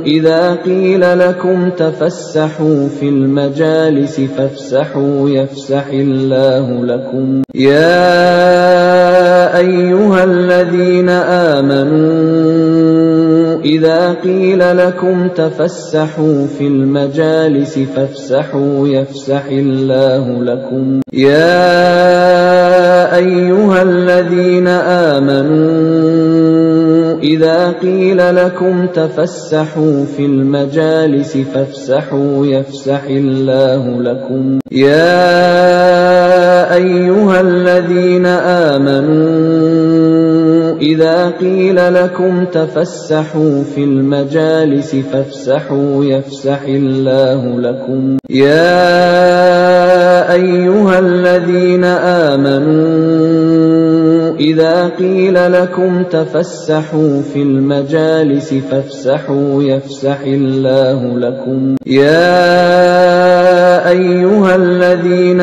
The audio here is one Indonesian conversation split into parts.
إذا قيل لكم تفسحوا في المجالس فافسحوا يفسح الله لكم يا أيها الذين آمنوا إذا قيل لكم تفسحوا في المجالس فافسحوا يفسح الله لكم يا أيها الذين آمنوا إذا قيل لكم تفسحوا في المجالس فافسحوا يفسح الله لكم يا أيها الذين آمنوا إذا قيل لكم تفسحوا في المجالس فافسحوا يفسح الله لكم يا أيها الذين آمنوا إذا قيل لكم تفسحوا في المجالس فافسحوا يفسح الله لكم يا أيها الذين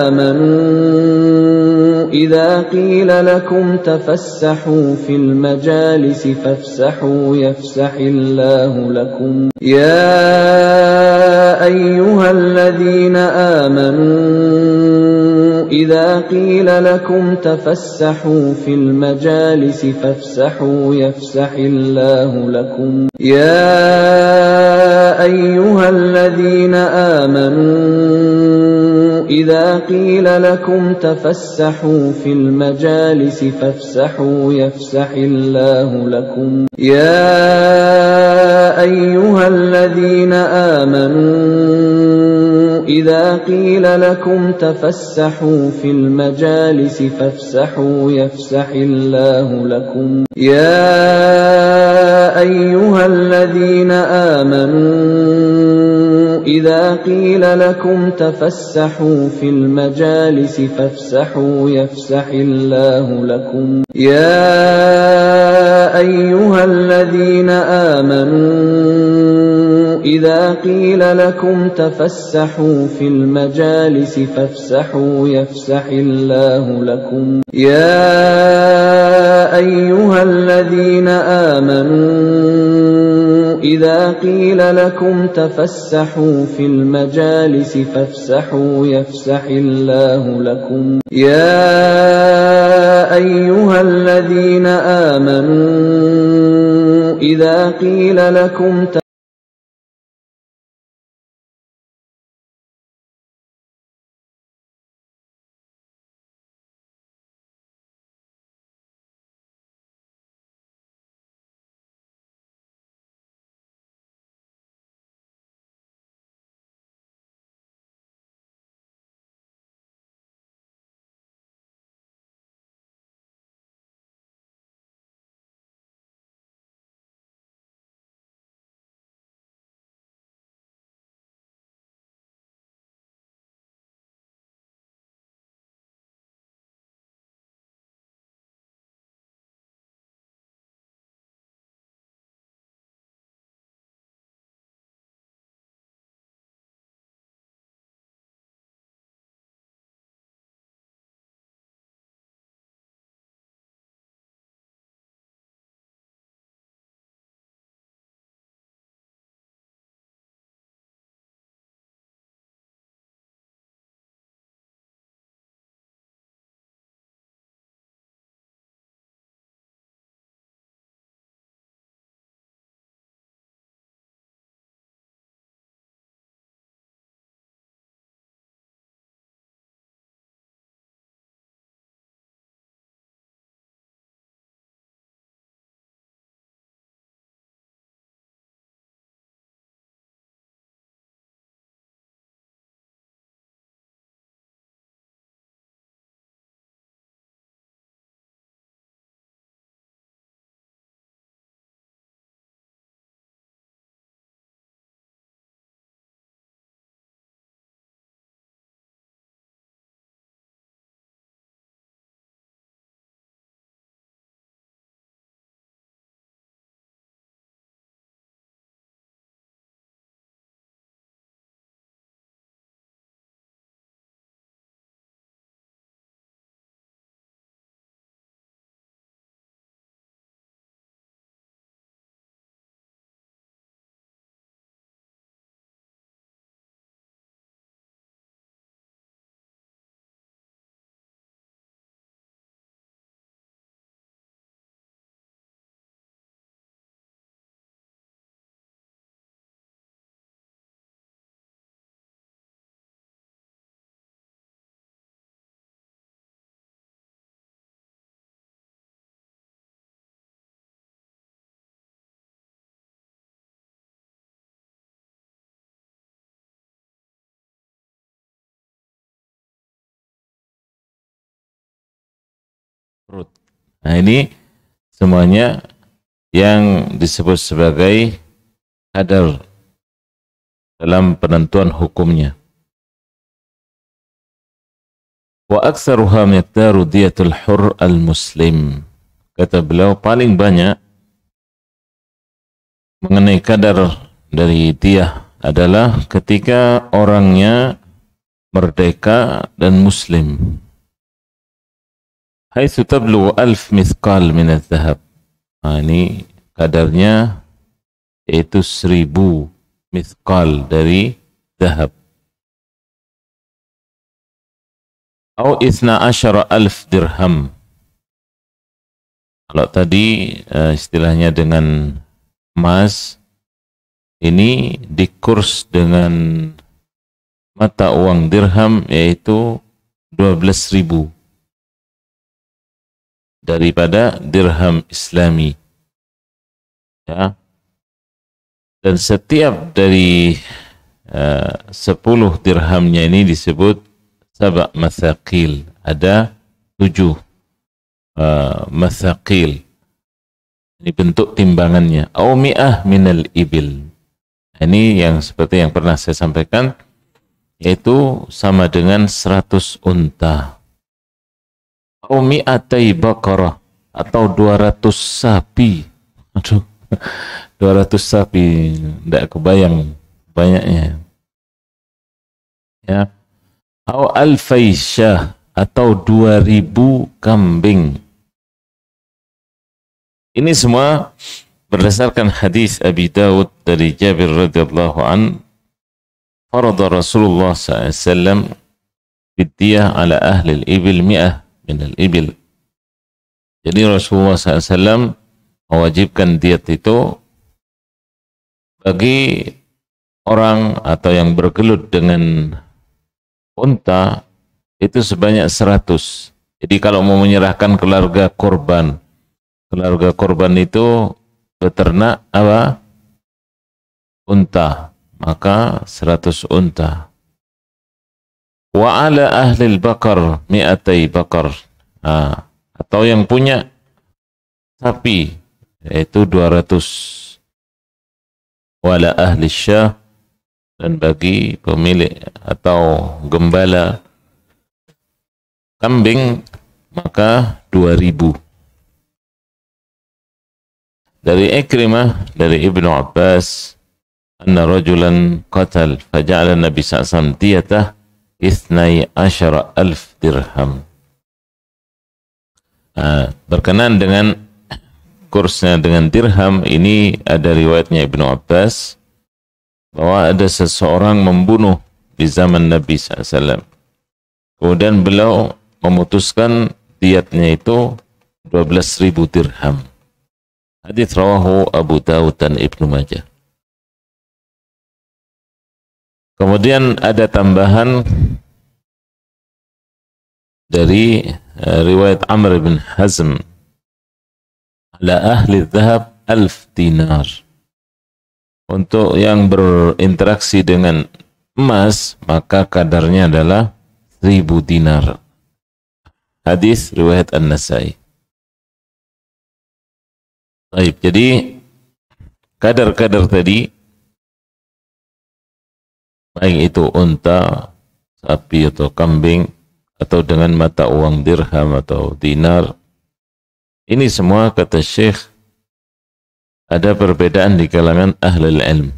آمنوا إذا قيل لكم تفسحوا في المجالس فافسحوا يفسح الله لكم يا أيها الذين آمنوا إذا قيل لكم تفسحوا في المجالس فافسحوا يفسح الله لكم يا أيها الذين آمنوا إذا قيل لكم تفسحوا في المجالس فافسحوا يفسح الله لكم يا أيها الذين آمنوا إذا قيل لكم تفسحوا في المجالس فافسحوا يفسح الله لكم يا أيها الذين آمنوا إذا قيل لكم تفسحوا في المجالس فافسحوا يفسح الله لكم يا أيها الذين آمنوا إذا قيل لكم تفسحوا في المجالس فافسحوا يفسح الله لكم يا أيها الذين آمنوا إذا قيل لكم تفسحوا في المجالس فافسحوا يفسح الله لكم يا أيها الذين آمنوا إذا قيل لكم perut. Nah, ini semuanya yang disebut sebagai kadar dalam penentuan hukumnya. Wa aktsaruha miqdaru diyatul hur al-muslim. Kata beliau, paling banyak mengenai kadar dari diyah adalah ketika orangnya merdeka dan muslim. Haitsu tablughu 1000 mithqal min adh-dhahab. Nah, ini kadarnya yaitu 1000 mithqal dari zahab. Atau 12,000 dirham. Kalau tadi istilahnya dengan emas, ini dikurs dengan mata uang dirham yaitu 12.000 daripada dirham Islami. Ya. Dan setiap dari 10 dirhamnya ini disebut sabak mathaqil. Ada 7 mathaqil. Ini bentuk timbangannya. Au mi'ah minal ibil. Ini yang seperti yang pernah saya sampaikan, yaitu sama dengan 100 unta. Au mi'atai baqarah, atau 200 sapi. Aduh, 200 sapi, tidak kebayang banyaknya. Ya. Au alfai syah, atau 2000 kambing. Ini semua berdasarkan hadis Abi Dawud dari Jabir radhiyallahu an, farada Rasulullah SAW fidyah ala ahli al-ibil mi'ah min al-ibil. Jadi Rasulullah SAW mewajibkan diat itu bagi orang atau yang bergelut dengan unta itu sebanyak 100. Jadi kalau mau menyerahkan keluarga korban itu beternak apa? Unta, maka 100 unta. Wa ala ahli al-baqar mi'atai baqar. Atau yang punya sapi yaitu 200. Wa ala ahli syah, dan bagi pemilik atau gembala kambing maka 2000. Dari Ikrimah dari Ibnu Abbas, anna rajulan qatal faja'ala Nabi SAW diyatah 12,000 dirham. Berkenaan dengan kursnya dengan dirham, ini ada riwayatnya Ibnu Abbas bahwa ada seseorang membunuh di zaman Nabi SAW. Kemudian beliau memutuskan diatnya itu 12.000 dirham. Hadits rawahu Abu Dawud dan Ibnu Majah. Kemudian ada tambahan dari riwayat Amr bin Hazm, ala ahli dhahab 1000 dinar. Untuk yang berinteraksi dengan emas, maka kadarnya adalah 1000 dinar. Hadis riwayat An-Nasai. Baik, jadi kadar-kadar tadi, baik itu unta, sapi atau kambing, atau dengan mata uang dirham atau dinar, ini semua kata Syekh ada perbedaan di kalangan ahlul ilm,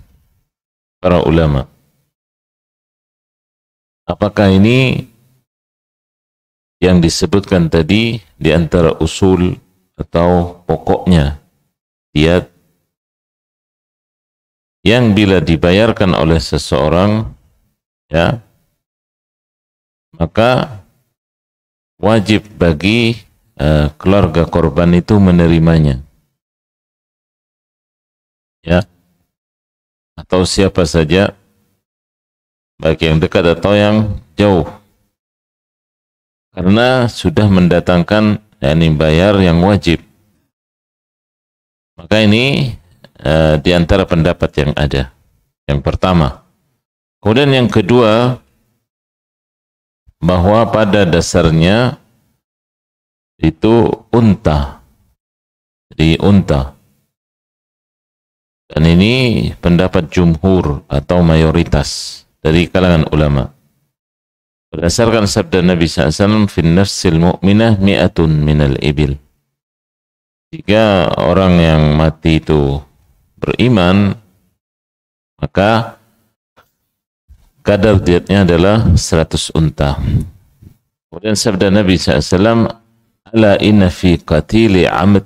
para ulama. Apakah ini yang disebutkan tadi di antara usul atau pokoknya diat yang bila dibayarkan oleh seseorang, ya, maka wajib bagi keluarga korban itu menerimanya, ya, atau siapa saja, baik yang dekat atau yang jauh, karena sudah mendatangkan bayar yang wajib. Maka ini di antara pendapat yang ada, yang pertama. Kemudian yang kedua, bahwa pada dasarnya itu unta. Jadi unta. Dan ini pendapat jumhur atau mayoritas dari kalangan ulama. Berdasarkan sabda Nabi SAW, fin nafsil mu'minah mi'atun minal ibil. Jika orang yang mati itu beriman, maka kadar dietnya adalah 100 unta. Kemudian sabda Nabi SAW, ala inna fi qatili amd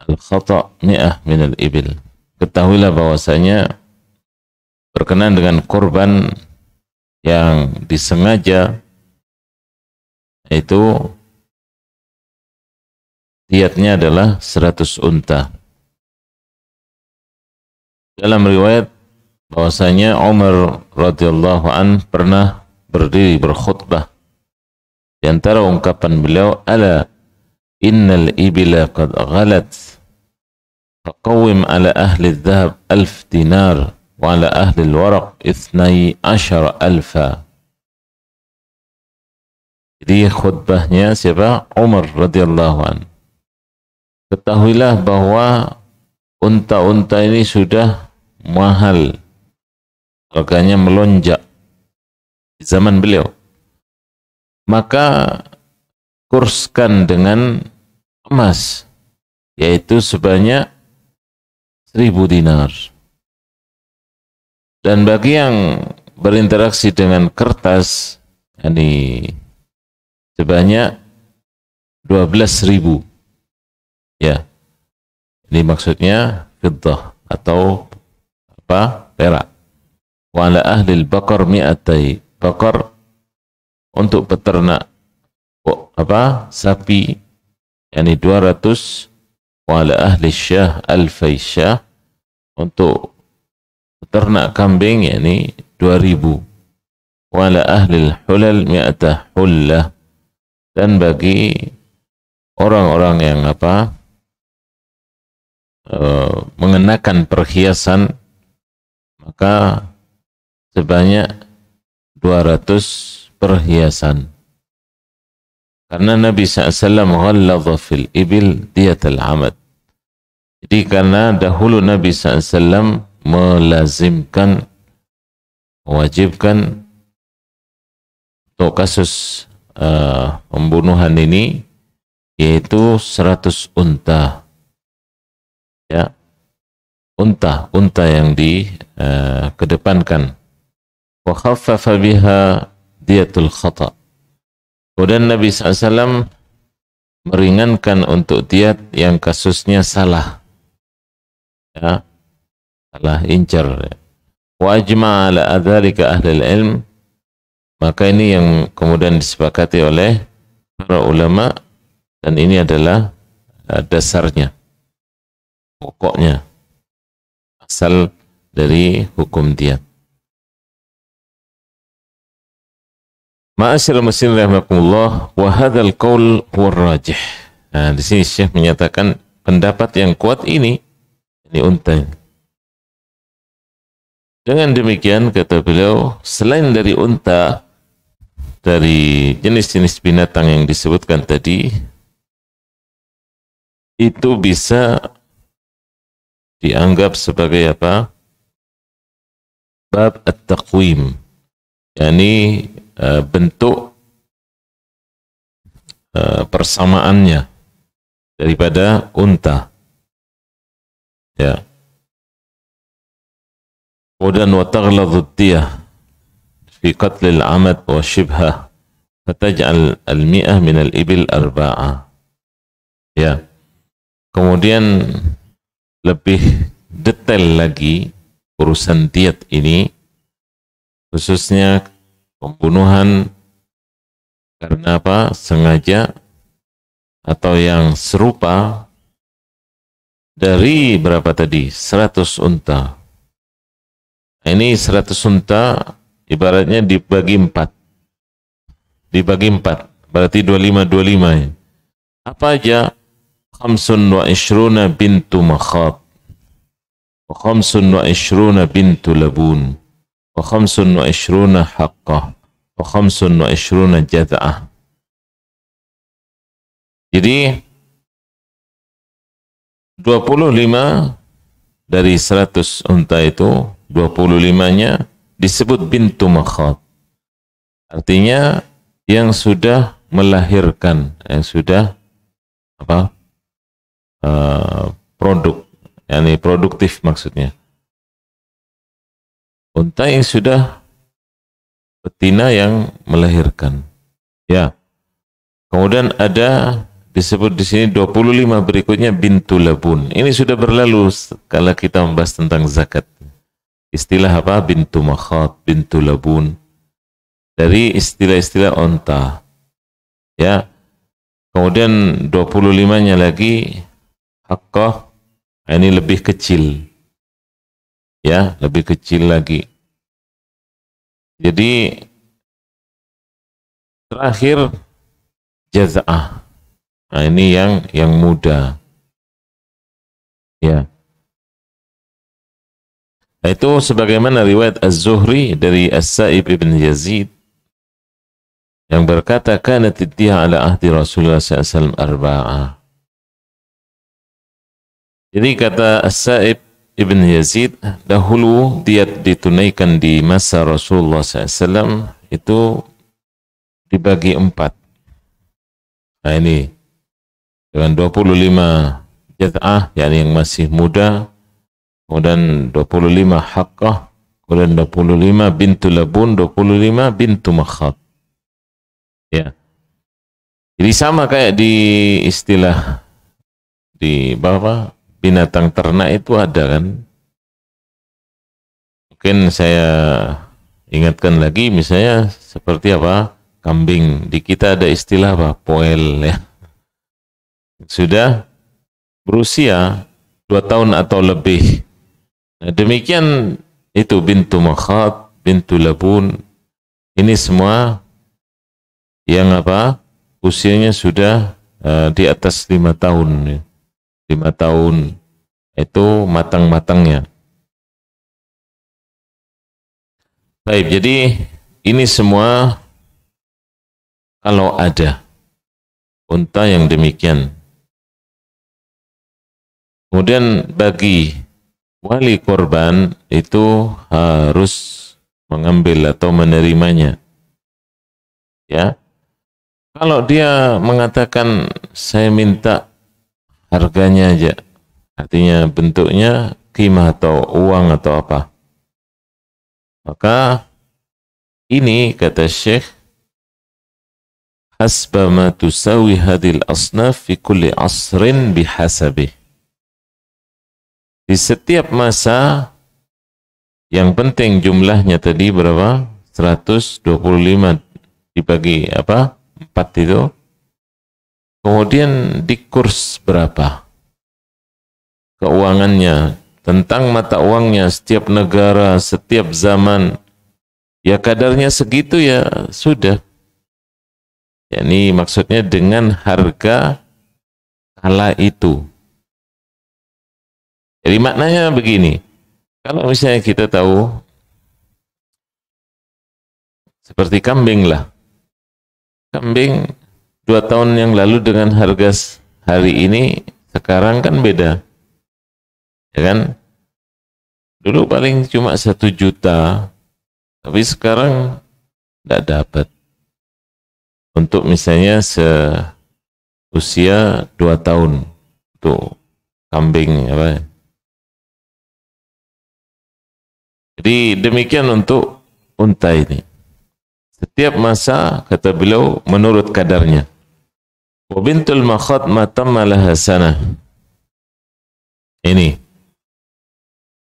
al-khata' mi'ah minal ibil. Ketahuilah bahwasanya berkenaan dengan korban yang disengaja, itu diatnya adalah 100 unta. Dalam riwayat bahwasanya Umar radhiyallahu an pernah berdiri berkhutbah. Di antara ungkapan beliau, ala innal ibila qad ghalat faqawwim ala ahli dhahab 1000 dinar wa ala ahli al-waraq 12,000. Jadi khutbahnya siapa? Umar radhiyallahu an. Ketahuilah bahwa unta-unta ini sudah mahal, harganya melonjak di zaman beliau. Maka kurskan dengan emas, yaitu sebanyak 1000 dinar. Dan bagi yang berinteraksi dengan kertas, ini sebanyak 12.000. Ya, ini maksudnya fiddah atau apa? Perak. Wa ala ahli al-baqar mi'atai. Baqar untuk peternak sapi, yani 200. Wa ala ahli syah alfai syah, untuk peternak kambing, yani 2000. Wa ala ahli al-hulal mi'atah hullah, dan bagi orang-orang yang mengenakan perhiasan, maka sebanyak 200 perhiasan. Karena Nabi SAW ghalladha fil ibil diyatal amad. Jadi karena dahulu Nabi SAW melazimkan, mewajibkan untuk kasus pembunuhan ini, yaitu 100 unta. Ya, unta yang dikedepankan. Wa khaffafa biha diyatul khata'. Kemudian Nabi SAW meringankan untuk diat yang kasusnya salah, ya, salah incar. Wa ajma'a ala adzalika ahlul ilm. Maka ini yang kemudian disepakati oleh para ulama, dan ini adalah dasarnya, pokoknya, asal dari hukum diat. Ma'asyiral muslimin rahimakumullah, wa hadzal qaul huwa rajih. Nah, di sini Syekh menyatakan pendapat yang kuat ini unta. Dengan demikian, kata beliau, selain dari unta, dari jenis-jenis binatang yang disebutkan tadi, itu bisa dianggap sebagai apa? Bab at-taqwim, yakni bentuk persamaannya daripada unta. Ya. Kemudian wa taghladu diyah fi qatl al-amad wa shibhah fataj'al al-mi'ah min al-ibil arba'a. Ya. Kemudian lebih detail lagi urusan diat ini, khususnya pembunuhan karena apa? Sengaja atau yang serupa, dari berapa tadi? 100 unta. Ini 100 unta ibaratnya dibagi 4. Dibagi 4, berarti 25 ya. Apa aja? 25 bintu makhab, wa 25 bintu labun, wa 25 haqqah, wa 25 jada'ah. Jadi 25 dari 100 unta itu, 25-nya disebut bintu makhad. Artinya yang sudah melahirkan, yang sudah produk, yakni produktif maksudnya. Unta yang sudah betina yang melahirkan. Ya. Kemudian ada disebut di sini 25 berikutnya bintu labun. Ini sudah berlalu kalau kita membahas tentang zakat. Istilah apa? Bintu makhad, bintu labun. Dari istilah-istilah onta. Ya. Kemudian 25-nya lagi haqqah, ini lebih kecil. Ya, lebih kecil lagi. Jadi terakhir jaz'ah. Nah, ini yang muda. Ya. Itu sebagaimana riwayat Az-Zuhri dari As-Sa'ib ibn Yazid yang berkata, kanat ad-diyah ala ahdi Rasulullah SAW arba'ah. Jadi kata As-Sa'ib ibn Yazid, dahulu diat ditunaikan di masa Rasulullah SAW itu dibagi 4. Nah ini, dengan 25 jaz'ah, yakni yang masih muda, kemudian 25 haqqah, kemudian 25 bintu labun, 25 bintu makhad. Ya. Jadi sama kayak di istilah di bawah binatang ternak itu ada kan. Mungkin saya ingatkan lagi misalnya seperti apa? Kambing. Di kita ada istilah apa? Poel ya. Sudah berusia 2 tahun atau lebih. Nah, demikian itu bintu makhad, bintu labun. Ini semua yang apa? Usianya sudah di atas 5 tahun. 5 tahun itu matang-matangnya. Baik, jadi ini semua kalau ada unta yang demikian. Kemudian bagi wali korban itu harus mengambil atau menerimanya. Ya. Kalau dia mengatakan saya minta harganya aja, artinya bentuknya qimah atau uang atau apa, maka ini kata Syekh, hasba ma tusawi hadhil asnaf fi kulli asrin bihasabih. Di setiap masa, yang penting jumlahnya tadi berapa? 125 dibagi apa? 4 itu. Kemudian di kurs berapa? Keuangannya, tentang mata uangnya setiap negara, setiap zaman. Ya kadarnya segitu ya sudah. Yani maksudnya dengan harga kala itu. Jadi maknanya begini. Kalau misalnya kita tahu seperti kambing lah. Kambing 2 tahun yang lalu dengan harga hari ini sekarang kan beda. Ya kan? Dulu paling cuma 1 juta, tapi sekarang tidak dapat. Untuk misalnya usia 2 tahun untuk kambing apa? Jadi demikian untuk unta ini. Setiap masa, kata beliau, menurut kadarnya. Wa bintul makhad ma tamma laha sanah. Ini.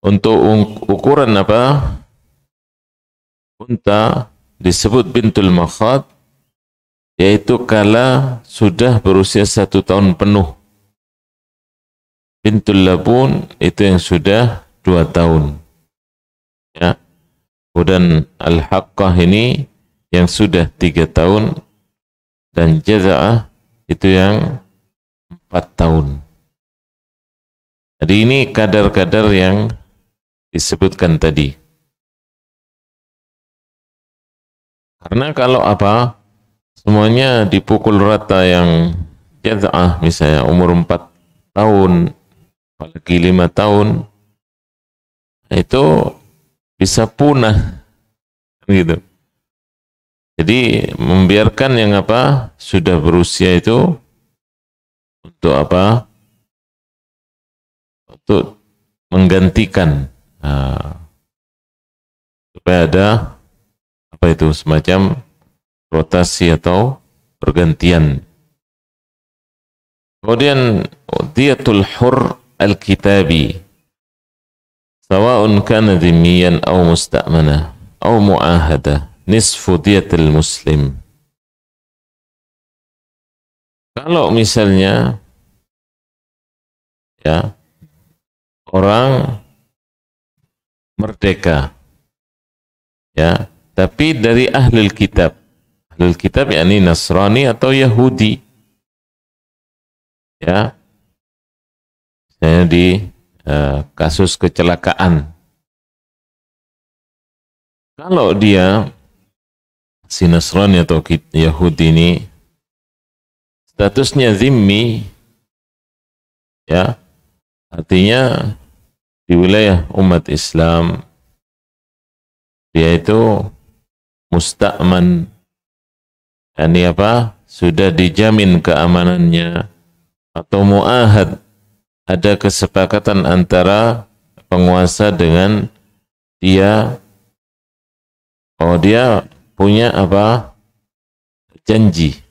Untuk ukuran apa? Unta disebut bintul makhad, yaitu kala sudah berusia 1 tahun penuh. Bintul labun itu yang sudah 2 tahun. Ya. Kemudian al-haqqah ini yang sudah 3 tahun, dan jaza'ah itu yang 4 tahun. Jadi ini kadar-kadar yang disebutkan tadi. Karena kalau apa, semuanya dipukul rata yang jaz'ah misalnya umur 4 tahun, apalagi 5 tahun, itu bisa punah gitu. Jadi membiarkan yang apa sudah berusia itu untuk apa? Untuk menggantikan, supaya ada apa itu semacam rotasi atau pergantian. Kemudian diyatul hur al-kitabi sawa'un kana dhimmiyan aw musta'mana aw mu'ahada nisfu diyatil muslim. Kalau misalnya ya orang merdeka ya, tapi dari ahlul kitab. Ahlul kitab yakni Nasrani atau Yahudi. Ya. Misalnya di kasus kecelakaan. Kalau dia si Nasrani atau Yahudi ini statusnya zimmi, ya, artinya di wilayah umat Islam dia itu musta'man, yakni apa? Sudah dijamin keamanannya, atau mu'ahad, ada kesepakatan antara penguasa dengan dia, oh dia punya apa? Janji.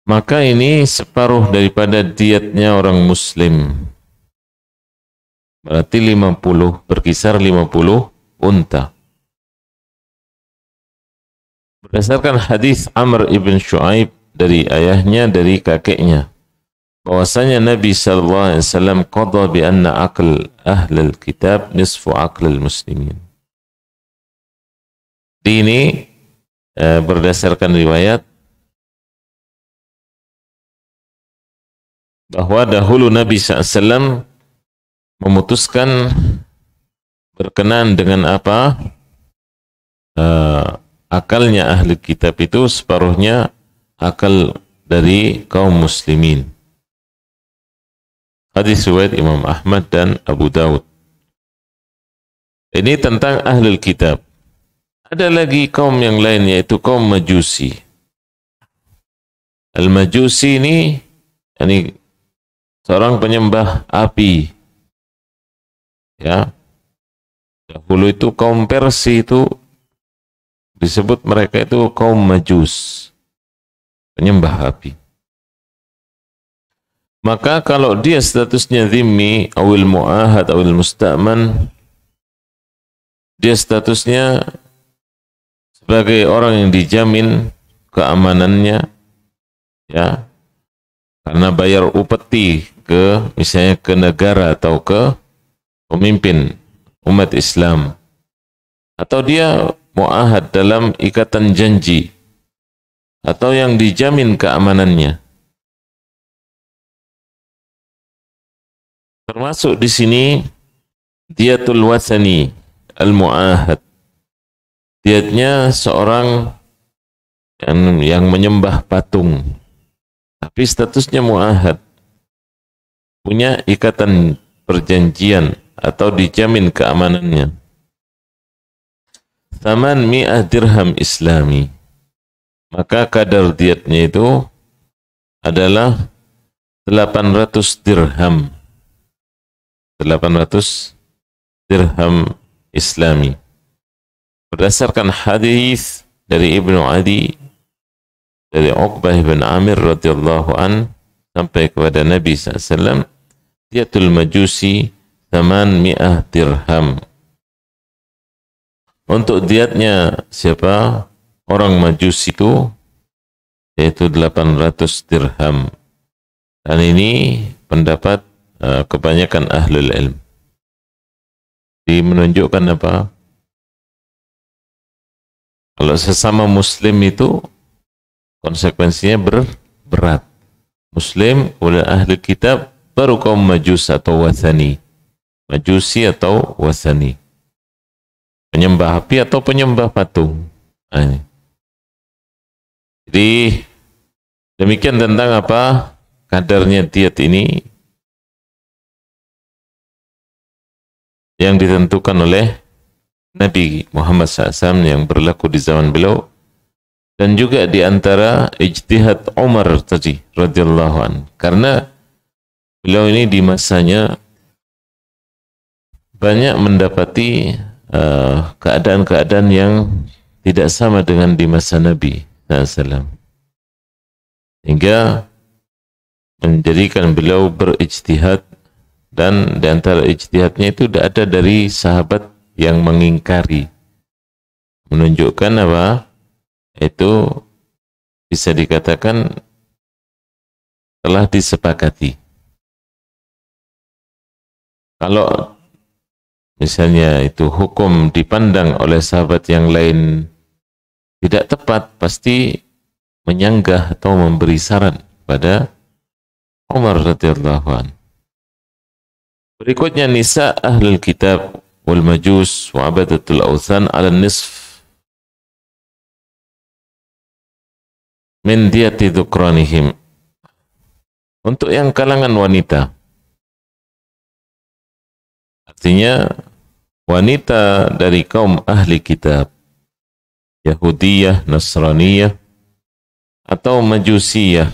Maka ini separuh daripada dietnya orang muslim. Berarti 50, berkisar 50 unta. Berdasarkan hadis Amr ibn Shu'aib dari ayahnya, dari kakeknya, bahwasanya Nabi SAW qadha bi anna aql ahlul kitab nisfu aqlil muslimin. Ini berdasarkan riwayat bahwa dahulu Nabi SAW memutuskan berkenaan dengan apa? Akalnya ahli kitab itu separuhnya akal dari kaum muslimin. Hadis riwayat Imam Ahmad dan Abu Daud. Ini tentang ahli kitab. Ada lagi kaum yang lain, yaitu kaum Majusi. Al-Majusi ini seorang penyembah api. Ya. Dahulu itu kaum Persia itu disebut mereka itu kaum Majus, penyembah api. Maka kalau dia statusnya zimmi, awil mu'ahad, awil musta'man, dia statusnya sebagai orang yang dijamin keamanannya, ya, karena bayar upeti ke, misalnya ke negara atau ke pemimpin umat Islam, atau dia mu'ahad dalam ikatan janji, atau yang dijamin keamanannya. Termasuk di sini diatul wasani al-mu'ahad. Diatnya seorang yang menyembah patung, tapi statusnya mu'ahad, punya ikatan perjanjian atau dijamin keamanannya. 800 dirham Islami. Maka kadar diatnya itu adalah 800 dirham. 800 dirham Islami. Berdasarkan hadis dari Ibnu Adi dari Uqbah bin Amir radhiyallahu an sampai kepada Nabi SAW, diatul Majusi 800 dirham. Untuk diatnya siapa? Orang Majus itu, yaitu 800 dirham. Dan ini pendapat kebanyakan ahlul ilm. Ini menunjukkan apa? Kalau sesama muslim itu konsekuensinya berat. Muslim oleh ahli kitab, baru kaum Majus atau Wathani. Majusi atau Wathani. Penyembah api atau penyembah patung. Jadi Demikian tentang apa kadarnya diat ini yang ditentukan oleh Nabi Muhammad SAW yang berlaku di zaman beliau, dan juga di antara ijtihad Umar tadi radhiyallahu an, karena beliau ini di masanya banyak mendapati keadaan-keadaan yang tidak sama dengan di masa Nabi SAW, hingga menjadikan beliau berijtihad, dan di antara ijtihadnya itu tidak ada dari sahabat yang mengingkari, menunjukkan apa itu bisa dikatakan telah disepakati. Kalau misalnya itu hukum dipandang oleh sahabat yang lain tidak tepat, pasti menyanggah atau memberi saran pada Umar radhiyallahu anhu. Berikutnya nisa ahlul kitab wal majus wa abadatul awthan ala nisf min diyati dzukranihim. Untuk yang kalangan wanita, artinya wanita dari kaum ahli kitab, Yahudiyah, Nasraniyah, atau Majusiyah,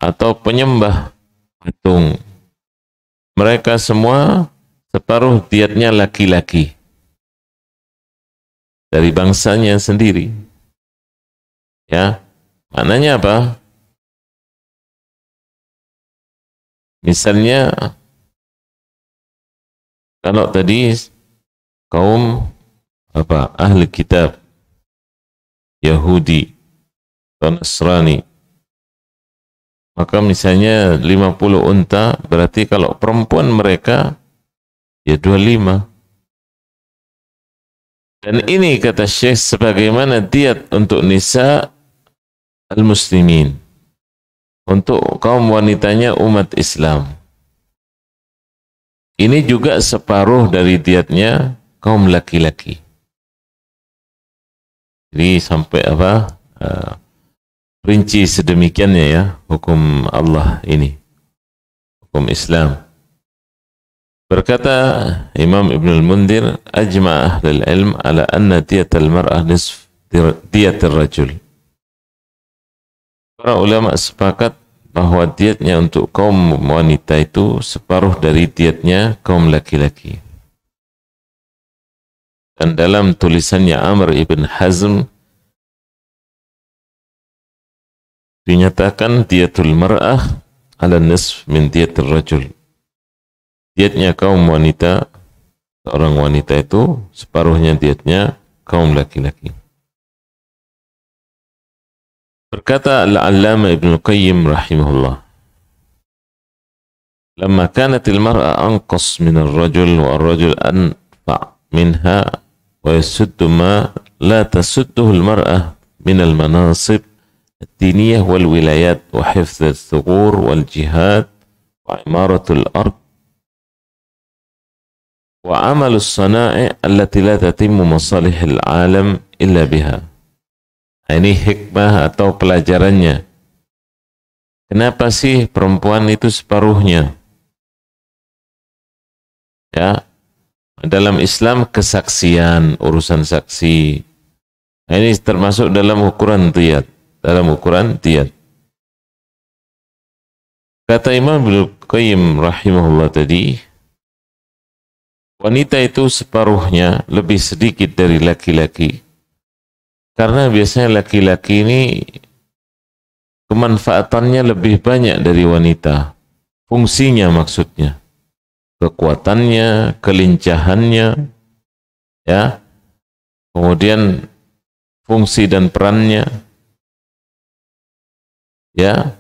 atau penyembah patung, mereka semua separuh diatnya laki-laki dari bangsanya sendiri. Ya, maknanya apa? Misalnya kalau tadi kaum apa ahli kitab Yahudi atau Nasrani, maka misalnya 50 unta, berarti kalau perempuan mereka ya 25. Dan ini kata Syekh sebagaimana diat untuk nisa al-muslimin, untuk kaum wanitanya umat Islam. Ini juga separuh dari diatnya kaum laki-laki. Jadi sampai apa? Rinci sedemikiannya ya hukum Allah ini, hukum Islam. Berkata Imam Ibn al-Mundhir, ajma' ahlul ilm ala anna diyat al-mar'ah nisf diyat al-rajul. Para ulama sepakat bahwa diatnya untuk kaum wanita itu separuh dari diatnya kaum laki-laki. Dan dalam tulisannya Amr ibn Hazm dinyatakan diatul mar'ah ala nisf min diatul rajul. Diatnya kaum wanita, seorang wanita itu separuhnya diatnya kaum laki-laki. Berkata Al-Allama Ibn Qayyim rahimahullah, "Lamma kanat al-mar'a anqas min ar-rajul wa ar-rajul anfa' minha wa yasuddu ma la tasudduhu al-mar'ah min al-manasib الدينية والولايات وحفظ الثغور والجهاد وعمارة الأرض وعمل الصنائع التي لا تتم مصالح العالم إلا بها." Ini hikmah atau pelajarannya. Kenapa sih perempuan itu separuhnya? Ya, dalam Islam kesaksian, urusan saksi, ini termasuk dalam ukuran diat. Dalam ukuran diat. Kata Imam Ibnu Qayyim rahimahullah tadi, wanita itu separuhnya lebih sedikit dari laki-laki, karena biasanya laki-laki ini kemanfaatannya lebih banyak dari wanita. Fungsinya maksudnya, kekuatannya, kelincahannya, ya, kemudian fungsi dan perannya. Ya,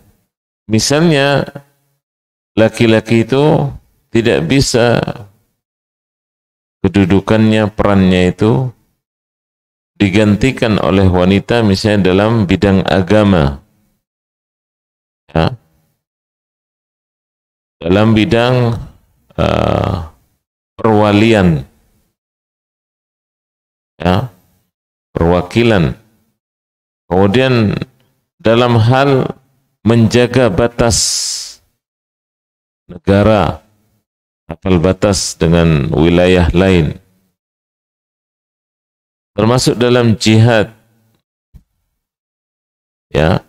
misalnya laki-laki itu tidak bisa kedudukannya, perannya itu digantikan oleh wanita, misalnya dalam bidang agama, ya, dalam bidang perwalian, ya, perwakilan, kemudian dalam hal menjaga batas negara, hafal batas dengan wilayah lain, termasuk dalam jihad. Ya,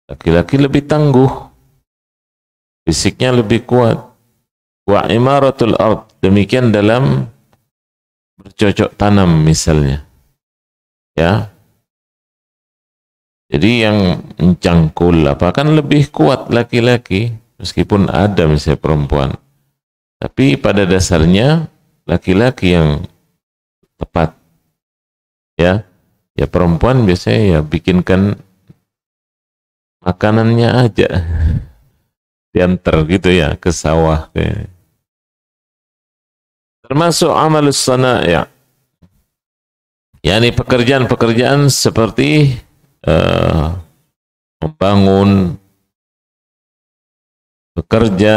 laki-laki lebih tangguh, fisiknya lebih kuat. Wa imaratul ard, demikian dalam bercocok tanam misalnya. Ya, jadi yang mencangkul apa kan lebih kuat laki-laki, meskipun ada misalnya perempuan. Tapi pada dasarnya laki-laki yang tepat. Ya, ya perempuan biasanya ya bikinkan makanannya aja, diantar gitu ya ke sawah. Termasuk amalus sana ya, yakni pekerjaan-pekerjaan seperti membangun, bekerja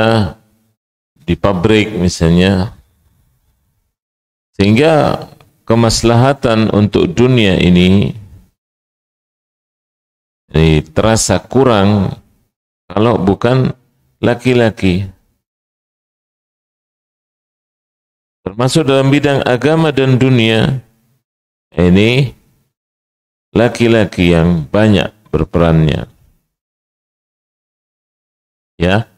di pabrik misalnya, sehingga kemaslahatan untuk dunia ini terasa kurang kalau bukan laki-laki. Termasuk dalam bidang agama dan dunia, ini laki-laki yang banyak berperannya. Ya.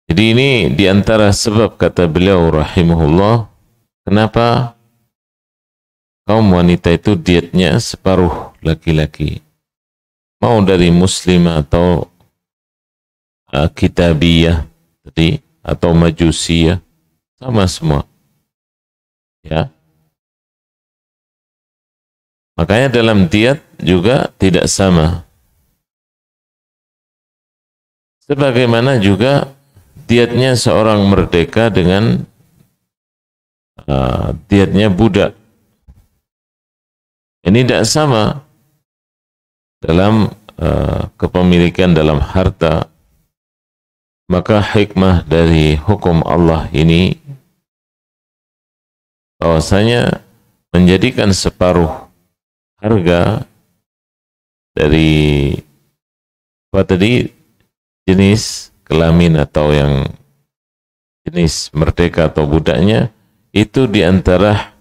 Jadi ini diantara sebab, kata beliau rahimahullah, kenapa kaum wanita itu dietnya separuh laki-laki. Mau dari muslimah atau kitabiyah tadi, atau majusiyah, sama semua. Ya. Makanya dalam diet juga tidak sama. Sebagaimana juga dietnya seorang merdeka dengan dietnya budak. Ini tidak sama dalam kepemilikan, dalam harta. Maka hikmah dari hukum Allah ini bahwasanya menjadikan separuh harga dari apa tadi, jenis kelamin atau yang jenis merdeka atau budaknya, itu diantara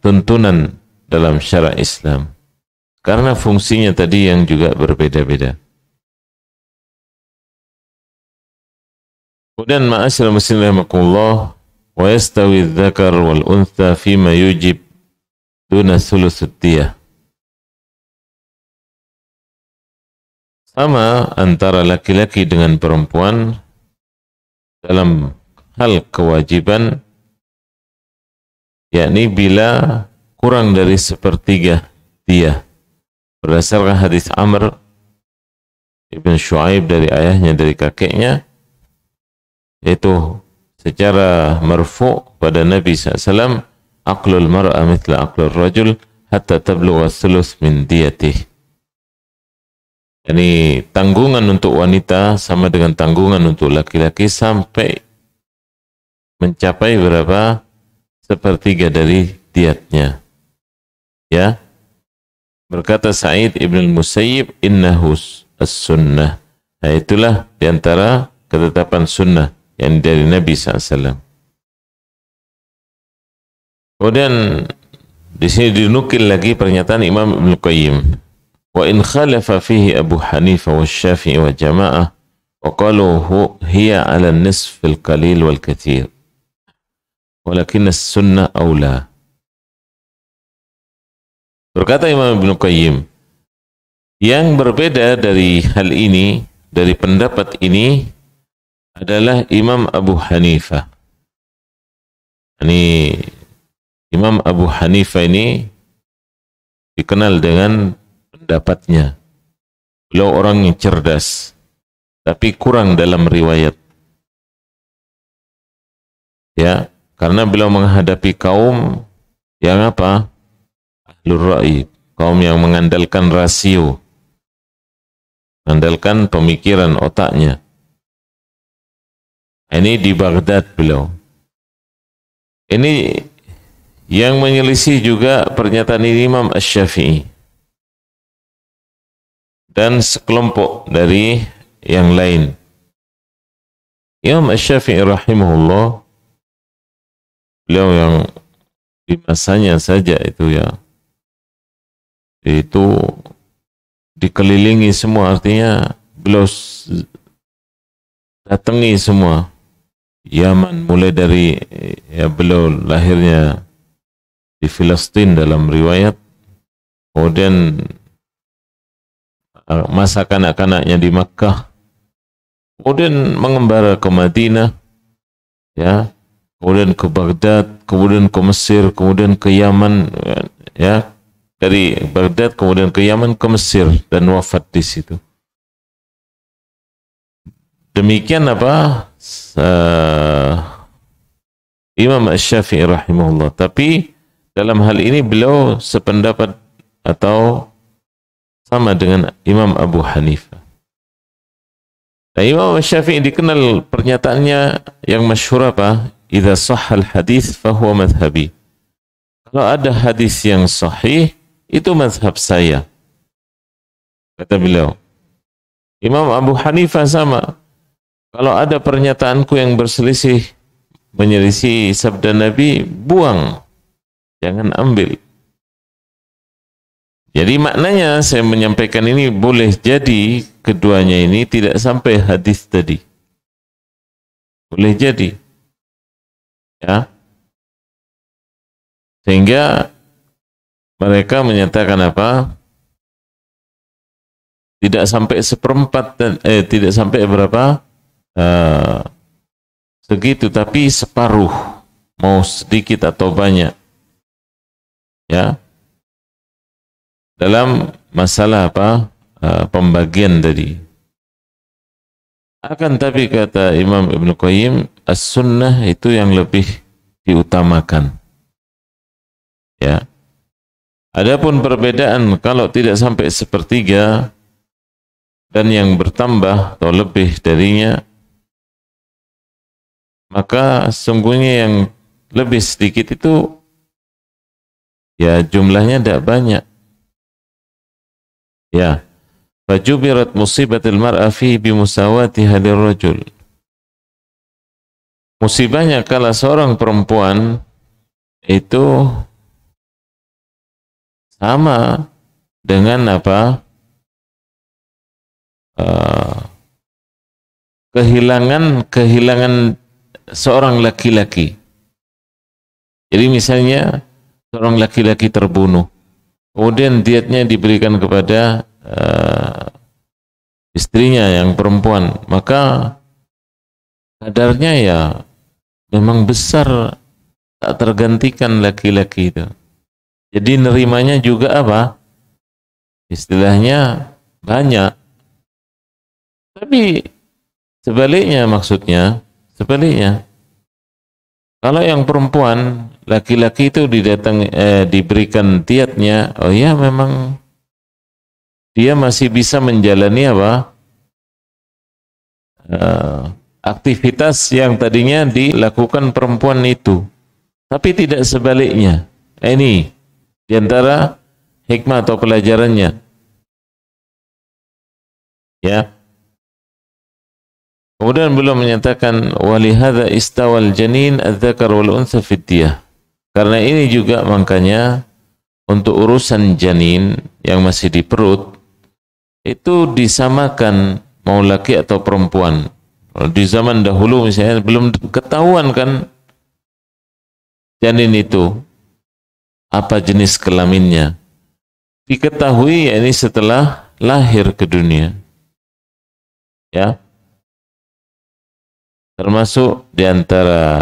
tuntunan dalam syara Islam, karena fungsinya tadi yang juga berbeda-beda. Kemudian ma'asyiral muslimin rahimakumullah, wa yastawi dzakar wal untha fima yujib duna thulutsud diyah. Sama antara laki-laki dengan perempuan dalam hal kewajiban, yakni bila kurang dari sepertiga diyah. Berdasarkan hadis Amr ibn Shu'aib dari ayahnya, dari kakeknya, yaitu secara marfu' pada Nabi SAW, aqlul mar'a mithla aqlul rajul hatta tablugha thuluth min diyatih. Yani tanggungan untuk wanita sama dengan tanggungan untuk laki-laki sampai mencapai berapa? Sepertiga dari diatnya. Ya. Berkata Sa'id ibn al-Musayyib, innahu as-sunnah. Nah, itulah diantara ketetapan sunnah yang dari Nabi SAW. Kemudian di sini dinukil lagi pernyataan Imam Ibn Qayyim. Wa in khalafa fihi Abu Hanifah wa Syafi'i wa jama'ah wa qalu hiya ala nisf al-qalil wal kathir. Walakin as-sunnah awla. Berkata Imam Ibn Qayyim, yang berbeda dari hal ini, dari pendapat ini, adalah Imam Abu Hanifah. Ini Imam Abu Hanifah ini dikenal dengan pendapatnya. Beliau orang yang cerdas, tapi kurang dalam riwayat. Ya, karena beliau menghadapi kaum yang apa? Ahlur ra'i, kaum yang mengandalkan rasio, mengandalkan pemikiran otaknya. Ini di Baghdad beliau. Ini yang menyelisih juga pernyataan Imam Asy-Syafi'i. dan sekelompok dari yang lain. Imam Asy-Syafi'i rahimahullah, beliau yang di masanya saja itu dikelilingi semua, artinya beliau datangi semua Yaman, mulai dari beliau lahirnya di Filistin dalam riwayat, kemudian masa kanak-kanaknya di Makkah, kemudian mengembara ke Madinah, kemudian ke Baghdad, kemudian ke Mesir, kemudian ke Yaman, dari Baghdad kemudian ke Yaman, ke Mesir, dan wafat di situ. Demikian Imam Asy-Syafi'i rahimahullah. Tapi dalam hal ini beliau sependapat atau sama dengan Imam Abu Hanifah. Nah, Imam Asy-Syafi'i dikenal pernyataannya yang masyhur apa? Idza shahhal hadits fahuwa madhhabi. Kalau ada hadis yang sahih, itu mazhab saya, kata beliau. Imam Abu Hanifah sama. Kalau ada pernyataanku yang berselisih, menyelisih sabda Nabi, buang, jangan ambil. Jadi maknanya saya menyampaikan ini, boleh jadi keduanya ini tidak sampai hadis tadi. Boleh jadi. Ya. Sehingga mereka menyatakan apa? Tidak sampai seperempat dan tidak sampai berapa? Segitu, tapi separuh, mau sedikit atau banyak, ya, dalam masalah pembagian tadi. Akan tapi kata Imam Ibnu Qayyim, as-sunnah itu yang lebih diutamakan, ya. Adapun perbedaan kalau tidak sampai sepertiga dan yang bertambah atau lebih darinya, maka sungguhnya yang lebih sedikit itu ya jumlahnya tidak banyak. Ya, fajubirat musibatil mar'a fi bimusawatiha lirrajul. Musibahnya kalau seorang perempuan itu sama dengan kehilangan seorang laki-laki. Jadi misalnya seorang laki-laki terbunuh, kemudian diatnya diberikan kepada istrinya yang perempuan, maka kadarnya ya memang besar, tak tergantikan laki-laki itu. Jadi nerimanya juga istilahnya banyak. Tapi sebaliknya, maksudnya sebaliknya. Kalau yang perempuan, laki-laki itu diberikan diatnya, oh ya memang dia masih bisa menjalani aktivitas yang tadinya dilakukan perempuan itu. Tapi tidak sebaliknya. Ini diantara hikmah atau pelajarannya. Ya. Kemudian beliau menyatakan walihadza istawal janin adz-dzakar wal untha fid diyah. Karena ini juga makanya untuk urusan janin yang masih di perut itu disamakan mau laki atau perempuan. Di zaman dahulu misalnya belum ketahuan kan janin itu apa jenis kelaminnya. Diketahui ya ini setelah lahir ke dunia. Ya. Termasuk di antara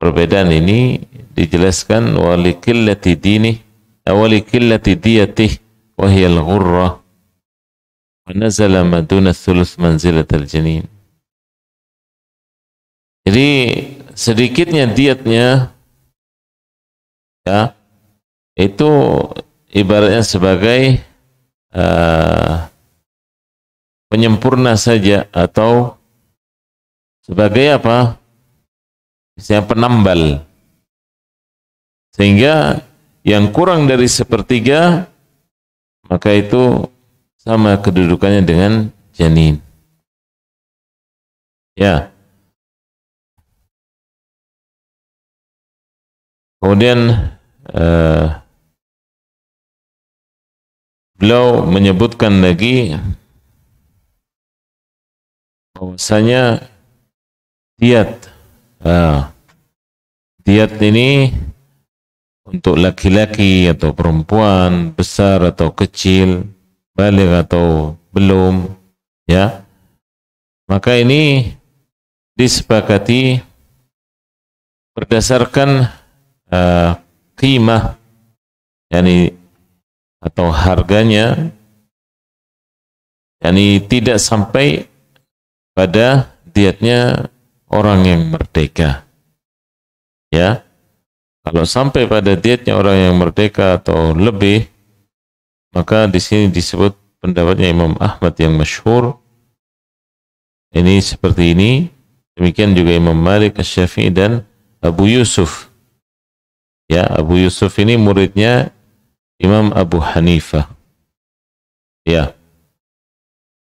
perbedaan ini dijelaskan walikillati dini walikillati diyatih wa hiya al-ghurrah wa nazala maduna thuluth manzilat al-janin. Jadi sedikitnya diatnya ya itu ibaratnya sebagai penyempurna saja atau sebagai misalnya penambal, sehingga yang kurang dari sepertiga maka itu sama kedudukannya dengan janin. Ya. Kemudian beliau menyebutkan lagi bahwasanya diat ini untuk laki-laki atau perempuan, besar atau kecil, balik atau belum, ya, maka ini disepakati berdasarkan qimah, yakni atau harganya, yakni tidak sampai pada diatnya orang yang merdeka. Ya, kalau sampai pada diatnya orang yang merdeka atau lebih, maka di sini disebut pendapatnya Imam Ahmad yang masyhur. Ini seperti ini. Demikian juga Imam Malik, Asy-Syafi'i dan Abu Yusuf. Ya, Abu Yusuf ini muridnya Imam Abu Hanifah. Ya.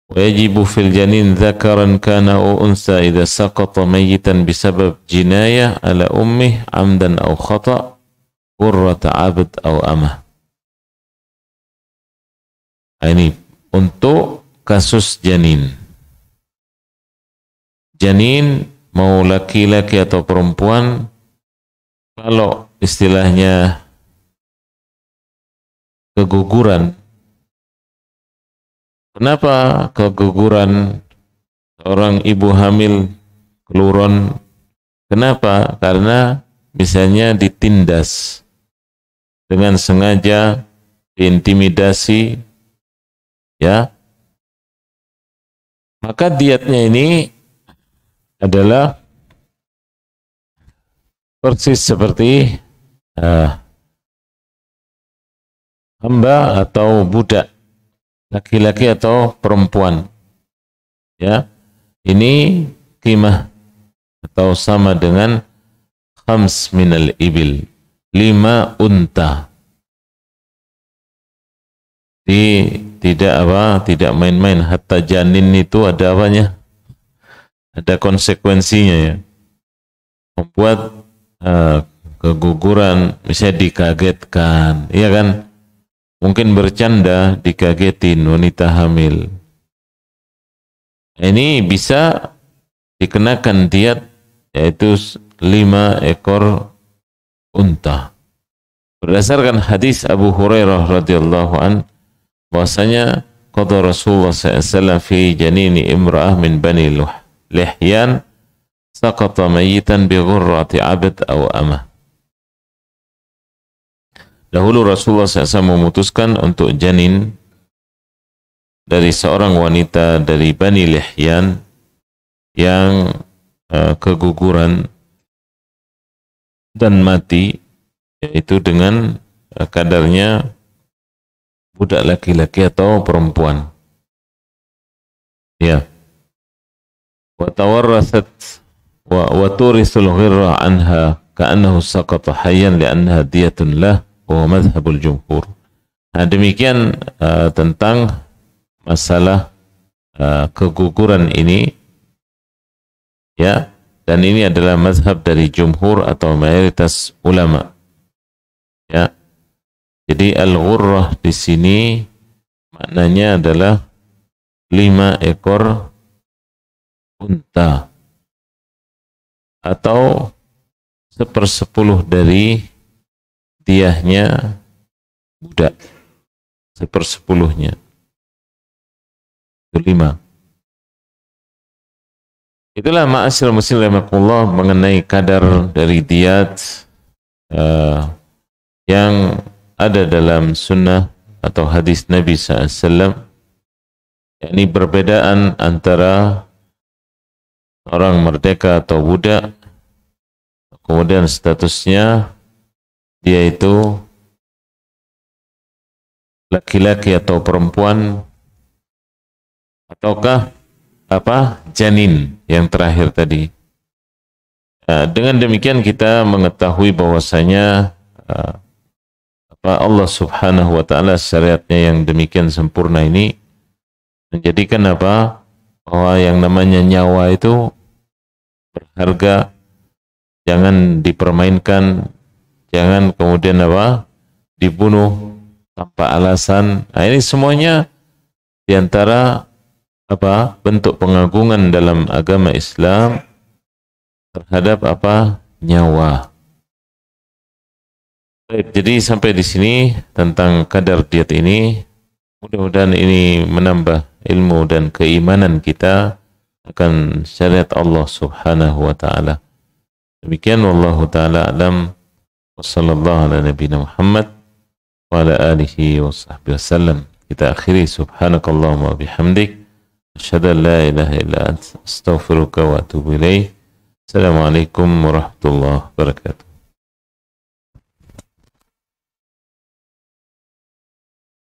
Wajibu fil janin dzakaran kana aw unsa idza saqata mayyitan bisabab jinayah ala ummih amdan aw khata' qurrata 'abd aw amah. Ini untuk kasus janin. Janin mau laki-laki atau perempuan, kalau istilahnya keguguran. Kenapa keguguran seorang ibu hamil keluron? Kenapa? Karena misalnya ditindas dengan sengaja, diintimidasi, ya. Maka diatnya ini adalah persis seperti hamba atau budak, laki-laki atau perempuan. Ya, ini qimah atau sama dengan khams minal ibil, 5 unta. Tidak main-main. Hatta janin itu ada apanya? Ada konsekuensinya, ya. Membuat keguguran, misalnya dikagetkan, iya kan? Mungkin bercanda, dikagetin wanita hamil. Ini bisa dikenakan diat, yaitu 5 ekor unta. Berdasarkan hadis Abu Hurairah radhiyallahu an, bahwasanya qada Rasulullah SAW fi janini imra'ah min bani Lihyan saqata mayyitan bi ghurrati 'abd aw amah. Dahulu Rasulullah SAW memutuskan untuk janin dari seorang wanita dari Bani Lihyan yang keguguran dan mati, yaitu dengan kadarnya budak laki-laki atau perempuan. Ya. Wa tawarrasat wa turisul ghirra anha ka'annahu saqata hayyan li'annaha diyatun lah wa madhhabul jumhur. Nah, demikian tentang masalah keguguran ini, ya, dan ini adalah mazhab dari jumhur atau mayoritas ulama, ya. Jadi al-ghurrah di sini maknanya adalah 5 ekor unta atau 1/10 dari diahnya budak, 1/10-nya itu 5. Itulah ma'asyiral muslimin rahimakumullah mengenai kadar dari diat yang ada dalam sunnah atau hadis Nabi SAW, yakni perbedaan antara orang merdeka atau budak, kemudian statusnya dia itu laki-laki atau perempuan, ataukah janin yang terakhir tadi. Dengan demikian kita mengetahui bahwasanya Allah Subhanahu wa taala syariatnya yang demikian sempurna ini menjadikan apa? Bahwa yang namanya nyawa itu berharga, jangan dipermainkan, jangan kemudian apa? Dibunuh tanpa alasan. Nah, ini semuanya diantara apa? Bentuk pengagungan dalam agama Islam terhadap apa? Nyawa. Baik, jadi sampai di sini tentang kadar diat ini. Mudah-mudahan ini menambah ilmu dan keimanan kita akan syariat Allah Subhanahu wa taala. Demikian wallahu taala alam, wa sallallahu ala nabiyina Muhammad wa ala alihi wa sahbihi wasallam. Kita akhiri subhanakallahumma wa bihamdik asyhadu an la ilaha illa anta astaghfiruka wa atubu ilaik. Assalamualaikum warahmatullahi wabarakatuh.